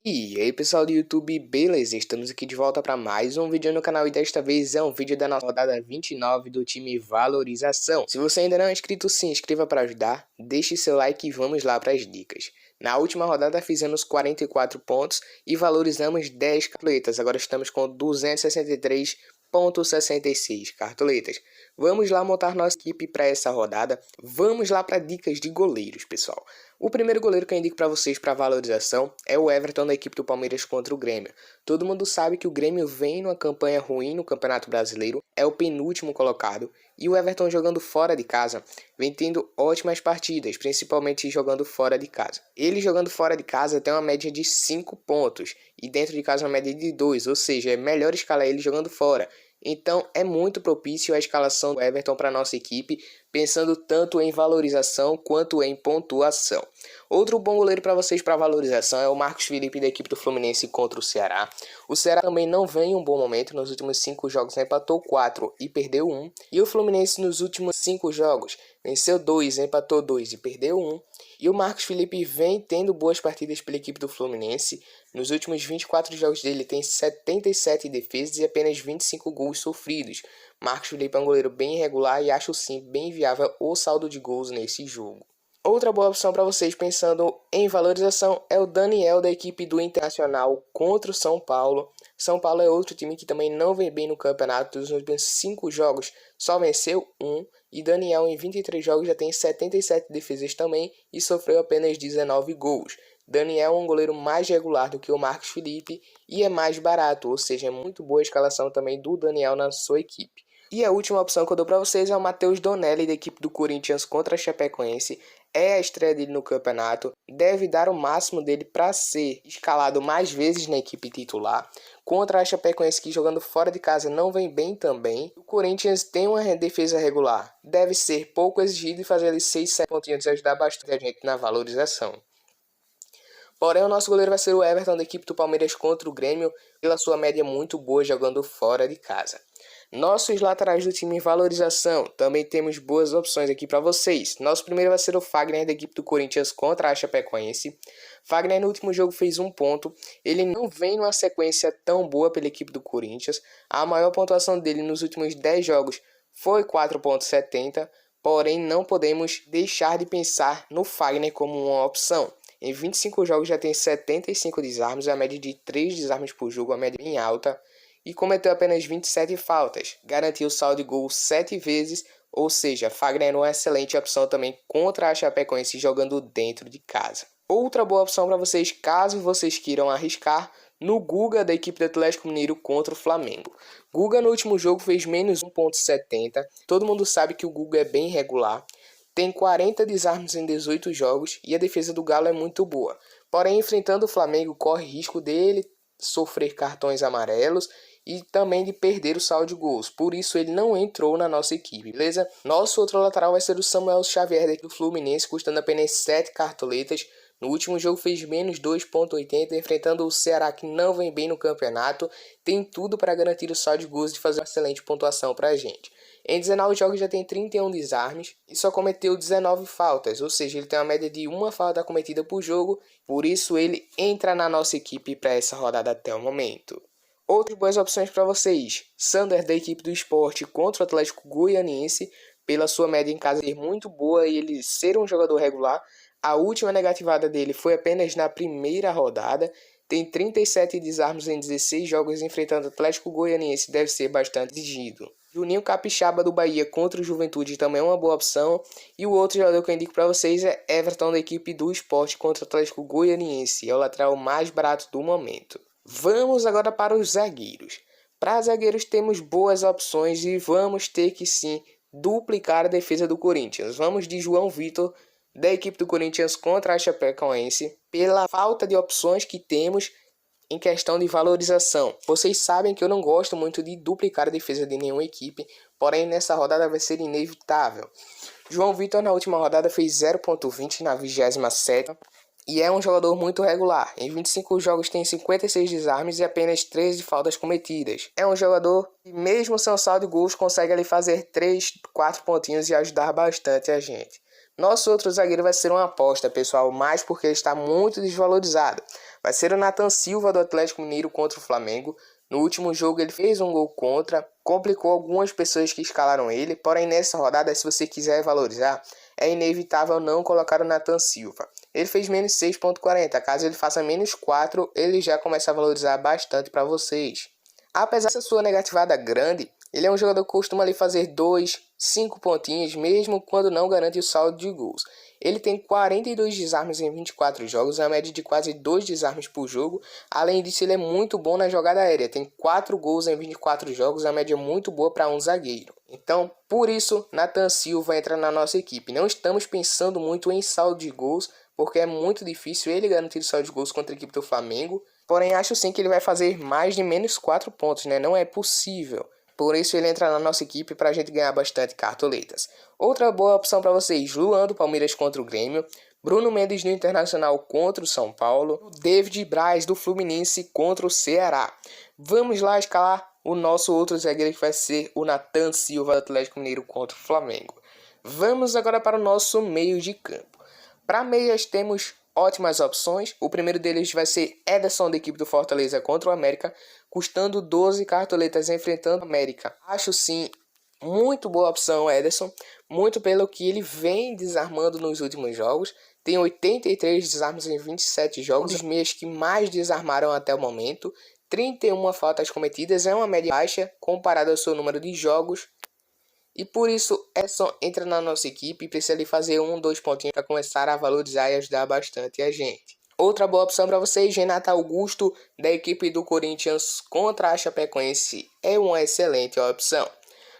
E aí pessoal do YouTube, beleza? Estamos aqui de volta para mais um vídeo no canal e desta vez é um vídeo da nossa rodada 29 do time Valorização. Se você ainda não é inscrito, se inscreva para ajudar, deixe seu like e vamos lá para as dicas. Na última rodada fizemos 44 pontos e valorizamos 10 cartoletas, agora estamos com 263,66 cartoletas. Vamos lá montar nossa equipe para essa rodada, vamos lá para dicas de goleiros, pessoal. O primeiro goleiro que eu indico para vocês para valorização é o Everton da equipe do Palmeiras contra o Grêmio. Todo mundo sabe que o Grêmio vem numa campanha ruim no Campeonato Brasileiro, é o penúltimo colocado, e o Everton jogando fora de casa vem tendo ótimas partidas, principalmente jogando fora de casa. Ele jogando fora de casa tem uma média de 5 pontos e dentro de casa uma média de 2, ou seja, é melhor escalar ele jogando fora. Então é muito propício a escalação do Everton para nossa equipe, pensando tanto em valorização quanto em pontuação. Outro bom goleiro para vocês para valorização é o Marcos Felipe da equipe do Fluminense contra o Ceará. O Ceará também não vem em um bom momento, nos últimos 5 jogos empatou 4 e perdeu 1. E o Fluminense nos últimos 5 jogos venceu 2, empatou 2 e perdeu 1. E o Marcos Felipe vem tendo boas partidas pela equipe do Fluminense. Nos últimos 24 jogos dele tem 77 defesas e apenas 25 gols sofridos. Marcos Felipe é um goleiro bem irregular e acho sim bem viável o saldo de gols nesse jogo. Outra boa opção para vocês pensando em valorização é o Daniel da equipe do Internacional contra o São Paulo. São Paulo é outro time que também não vem bem no campeonato, dos últimos 5 jogos só venceu 1 e Daniel em 23 jogos já tem 77 defesas também e sofreu apenas 19 gols. Daniel é um goleiro mais regular do que o Marcos Felipe e é mais barato, ou seja, é muito boa a escalação também do Daniel na sua equipe. E a última opção que eu dou para vocês é o Matheus Donelli da equipe do Corinthians contra a Chapecoense. É a estreia dele no campeonato, deve dar o máximo dele para ser escalado mais vezes na equipe titular. Contra a Chapecoense, que jogando fora de casa não vem bem também. O Corinthians tem uma defesa regular, deve ser pouco exigido e fazer ali 6, 7 pontinhos e ajudar bastante a gente na valorização. Porém, o nosso goleiro vai ser o Everton da equipe do Palmeiras contra o Grêmio, pela sua média muito boa jogando fora de casa. Nossos laterais do time em valorização, também temos boas opções aqui para vocês. Nosso primeiro vai ser o Fagner da equipe do Corinthians contra a Chapecoense. Fagner no último jogo fez 1 ponto, ele não vem numa sequência tão boa pela equipe do Corinthians. A maior pontuação dele nos últimos 10 jogos foi 4,70, porém não podemos deixar de pensar no Fagner como uma opção. Em 25 jogos já tem 75 desarmes, a média de 3 desarmes por jogo, a média bem alta. E cometeu apenas 27 faltas, garantiu o saldo de gol 7 vezes, ou seja, Fagner é uma excelente opção também contra a Chapecoense jogando dentro de casa. Outra boa opção para vocês, caso vocês queiram arriscar, no Guga da equipe do Atlético Mineiro contra o Flamengo. Guga no último jogo fez menos 1,70, todo mundo sabe que o Guga é bem regular, tem 40 desarmes em 18 jogos e a defesa do Galo é muito boa. Porém, enfrentando o Flamengo, corre risco dele sofrer cartões amarelos e também de perder o saldo de gols. Por isso ele não entrou na nossa equipe, beleza? Nosso outro lateral vai ser o Samuel Xavier do Fluminense, custando apenas 7 cartoletas. No último jogo fez menos 2,80, enfrentando o Ceará que não vem bem no campeonato. Tem tudo para garantir o saldo de gols e fazer uma excelente pontuação para a gente. Em 19 jogos já tem 31 desarmes e só cometeu 19 faltas, ou seja, ele tem uma média de 1 falta cometida por jogo, por isso ele entra na nossa equipe para essa rodada até o momento. Outras boas opções para vocês, Sander da equipe do Sport contra o Atlético Goianiense, pela sua média em casa ser muito boa e ele ser um jogador regular. A última negativada dele foi apenas na primeira rodada, tem 37 desarmes em 16 jogos enfrentando o Atlético Goianiense, deve ser bastante exigido. Juninho Capixaba do Bahia contra o Juventude também é uma boa opção. E o outro jogador que eu indico para vocês é Everton da equipe do Sport contra o Atlético Goianiense. É o lateral mais barato do momento. Vamos agora para os zagueiros. Para zagueiros temos boas opções e vamos ter que sim duplicar a defesa do Corinthians. Vamos de João Vitor da equipe do Corinthians contra a Chapecoense. Pela falta de opções que temos em questão de valorização. Vocês sabem que eu não gosto muito de duplicar a defesa de nenhuma equipe, porém nessa rodada vai ser inevitável. João Vitor na última rodada fez 0,20 na 27ª e é um jogador muito regular. Em 25 jogos tem 56 desarmes e apenas 13 faltas cometidas. É um jogador que mesmo sem saldo de gols consegue ali fazer 3, 4 pontinhos e ajudar bastante a gente. Nosso outro zagueiro vai ser uma aposta, pessoal, mas porque ele está muito desvalorizado. vai ser o Nathan Silva do Atlético Mineiro contra o Flamengo. No último jogo ele fez um gol contra, complicou algumas pessoas que escalaram ele, porém nessa rodada, se você quiser valorizar, é inevitável não colocar o Nathan Silva. Ele fez menos 6,40, caso ele faça menos 4, ele já começa a valorizar bastante para vocês. Apesar dessa sua negativada grande, ele é um jogador que costuma ali fazer 2, 5 pontinhos, mesmo quando não garante o saldo de gols. Ele tem 42 desarmes em 24 jogos, a média de quase 2 desarmes por jogo. Além disso, ele é muito bom na jogada aérea, tem 4 gols em 24 jogos, a média muito boa para um zagueiro. Então, por isso, Nathan Silva entra na nossa equipe. Não estamos pensando muito em saldo de gols, porque é muito difícil ele garantir o saldo de gols contra a equipe do Flamengo. Porém, acho sim que ele vai fazer mais de menos 4 pontos, né? Não é possível. Por isso ele entra na nossa equipe para a gente ganhar bastante cartoletas. Outra boa opção para vocês, Luan do Palmeiras contra o Grêmio, Bruno Mendes do Internacional contra o São Paulo, David Braz do Fluminense contra o Ceará. Vamos lá escalar o nosso outro zagueiro que vai ser o Nathan Silva do Atlético Mineiro contra o Flamengo. Vamos agora para o nosso meio de campo. Para meias temos ótimas opções. O primeiro deles vai ser Ederson da equipe do Fortaleza contra o América, custando 12 cartoletas enfrentando o América. Acho sim muito boa opção Ederson, muito pelo que ele vem desarmando nos últimos jogos. Tem 83 desarmes em 27 jogos, os meias que mais desarmaram até o momento. 31 faltas cometidas, é uma média baixa comparado ao seu número de jogos. E por isso, Ederson entra na nossa equipe e precisa ali fazer 1, 2 pontinhos para começar a valorizar e ajudar bastante a gente. Outra boa opção para vocês, Renato Augusto, da equipe do Corinthians contra a Chapecoense, é uma excelente opção.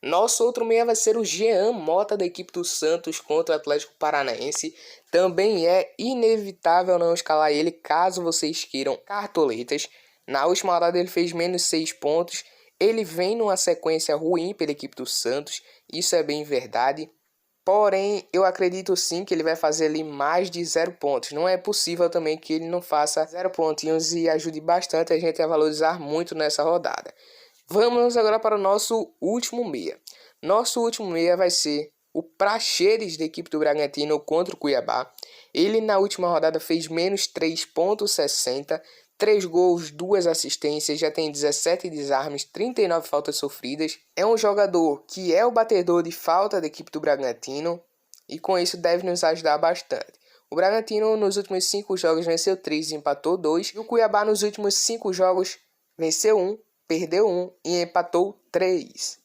Nosso outro meia vai ser o Jean Mota, da equipe do Santos contra o Atlético Paranaense. Também é inevitável não escalar ele caso vocês queiram cartoletas. Na última rodada ele fez menos 6 pontos. Ele vem numa sequência ruim pela equipe do Santos, isso é bem verdade. Porém, eu acredito sim que ele vai fazer ali mais de 0 pontos. Não é possível também que ele não faça 0 pontinhos e ajude bastante a gente a valorizar muito nessa rodada. Vamos agora para o nosso último meia. Nosso último meia vai ser o Praxedes da equipe do Bragantino contra o Cuiabá. Ele na última rodada fez menos 3,60. 3 gols, 2 assistências, já tem 17 desarmes, 39 faltas sofridas. É um jogador que é o batedor de falta da equipe do Bragantino e com isso deve nos ajudar bastante. O Bragantino nos últimos 5 jogos venceu 3 e empatou 2. E o Cuiabá nos últimos 5 jogos venceu 1, perdeu 1 e empatou 3.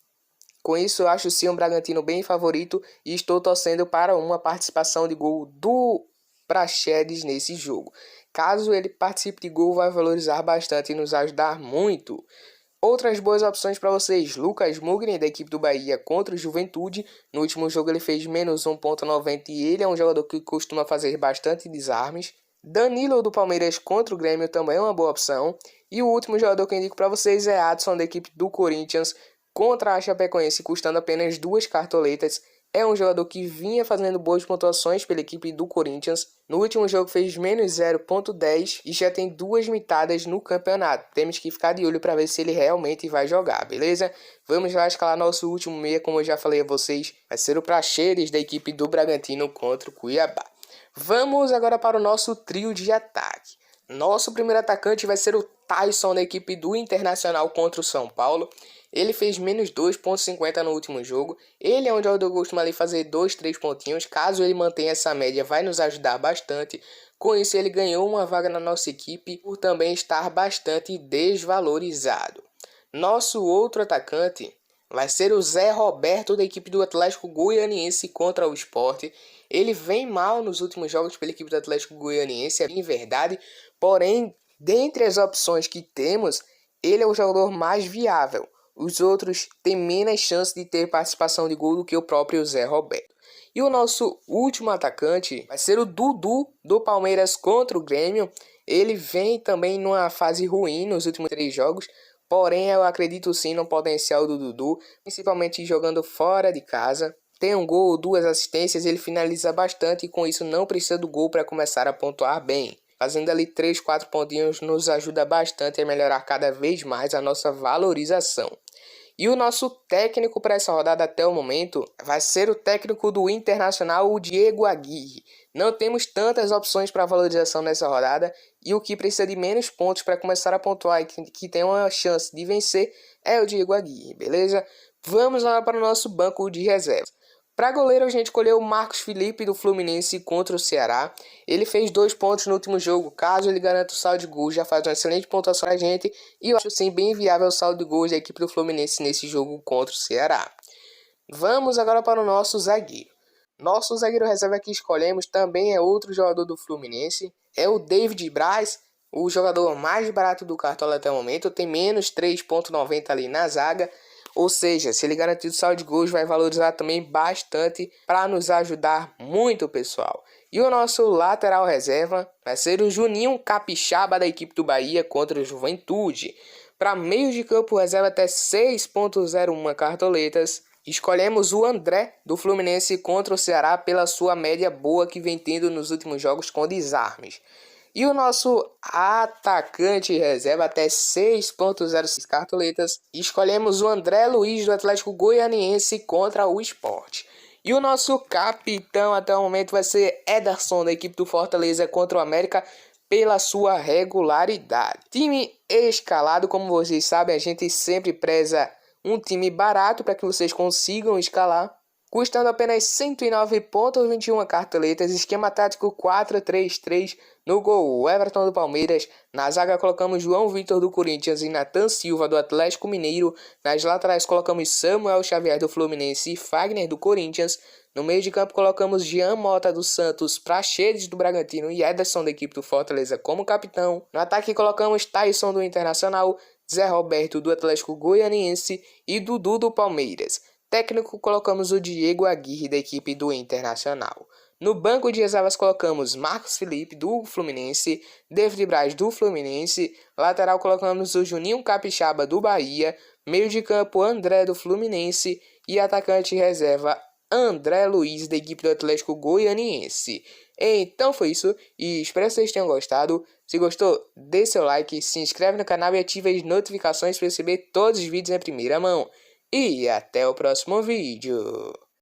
Com isso eu acho sim um Bragantino bem favorito e estou torcendo para uma participação de gol do Praxedes nesse jogo. Caso ele participe de gol, vai valorizar bastante e nos ajudar muito. Outras boas opções para vocês. Lucas Mugni, da equipe do Bahia contra o Juventude. No último jogo ele fez menos 1,90 e ele é um jogador que costuma fazer bastante desarmes. Danilo do Palmeiras contra o Grêmio também é uma boa opção. E o último jogador que eu indico para vocês é Adson, da equipe do Corinthians contra a Chapecoense, custando apenas 2 cartoletas. É um jogador que vinha fazendo boas pontuações pela equipe do Corinthians. No último jogo fez menos 0,10 e já tem 2 mitadas no campeonato. Temos que ficar de olho para ver se ele realmente vai jogar, beleza? Vamos lá escalar nosso último meia, como eu já falei a vocês. Vai ser o Praxedes da equipe do Bragantino contra o Cuiabá. Vamos agora para o nosso trio de ataque. Nosso primeiro atacante vai ser o Taison da equipe do Internacional contra o São Paulo. Ele fez menos 2,50 no último jogo. Ele é onde eu costumo ali fazer 2, 3 pontinhos. Caso ele mantenha essa média, vai nos ajudar bastante. Com isso, ele ganhou uma vaga na nossa equipe por também estar bastante desvalorizado. Nosso outro atacante vai ser o Zé Roberto da equipe do Atlético Goianiense contra o Sport. Ele vem mal nos últimos jogos pela equipe do Atlético Goianiense, é bem verdade. Porém, dentre as opções que temos, ele é o jogador mais viável. Os outros têm menos chance de ter participação de gol do que o próprio Zé Roberto. E o nosso último atacante vai ser o Dudu do Palmeiras contra o Grêmio. Ele vem também numa fase ruim nos últimos 3 jogos. Porém, eu acredito sim no potencial do Dudu, principalmente jogando fora de casa. Tem um gol, 2 assistências, ele finaliza bastante e com isso não precisa do gol para começar a pontuar bem. Fazendo ali 3, 4 pontinhos nos ajuda bastante a melhorar cada vez mais a nossa valorização. E o nosso técnico para essa rodada até o momento vai ser o técnico do Internacional, o Diego Aguirre. Não temos tantas opções para valorização nessa rodada e o que precisa de menos pontos para começar a pontuar e que tem uma chance de vencer é o Diego Aguirre, beleza? Vamos lá para o nosso banco de reservas. Para goleiro, a gente escolheu o Marcos Felipe do Fluminense contra o Ceará. Ele fez 2 pontos no último jogo. Caso ele garanta o saldo de gols, já faz uma excelente pontuação para a gente. E eu acho sim bem viável o saldo de gols da equipe do Fluminense nesse jogo contra o Ceará. Vamos agora para o nosso zagueiro. Nosso zagueiro reserva que escolhemos também é outro jogador do Fluminense. É o David Braz, o jogador mais barato do Cartola até o momento. Tem menos 3,90 ali na zaga. Ou seja, se ele garantir o saldo de gols, vai valorizar também bastante para nos ajudar muito, pessoal. E o nosso lateral reserva vai ser o Juninho Capixaba da equipe do Bahia contra o Juventude. Para meio de campo, reserva até 6,01 cartoletas. Escolhemos o André do Fluminense contra o Ceará pela sua média boa que vem tendo nos últimos jogos com desarmes. E o nosso atacante reserva até 6,06 cartoletas. Escolhemos o André Luiz do Atlético Goianiense contra o Sport. E o nosso capitão até o momento vai ser Ederson da equipe do Fortaleza contra o América pela sua regularidade. Time escalado, como vocês sabem, a gente sempre preza um time barato para que vocês consigam escalar. Custando apenas 109,21 cartoletas, esquema tático 4-3-3, no gol o Everton do Palmeiras, na zaga colocamos João Vitor do Corinthians e Nathan Silva do Atlético Mineiro, nas laterais colocamos Samuel Xavier do Fluminense e Fagner do Corinthians, no meio de campo colocamos Jean Mota do Santos, Praxedes do Bragantino e Ederson da equipe do Fortaleza como capitão, no ataque colocamos Tyson do Internacional, Zé Roberto do Atlético Goianiense e Dudu do Palmeiras. Técnico, colocamos o Diego Aguirre da equipe do Internacional. No banco de reservas colocamos Marcos Felipe do Fluminense, David Braz do Fluminense, lateral colocamos o Juninho Capixaba do Bahia, meio de campo André do Fluminense e atacante reserva André Luiz da equipe do Atlético Goianiense. Então foi isso e espero que vocês tenham gostado. Se gostou, dê seu like, se inscreve no canal e ative as notificações para receber todos os vídeos em primeira mão. E até o próximo vídeo.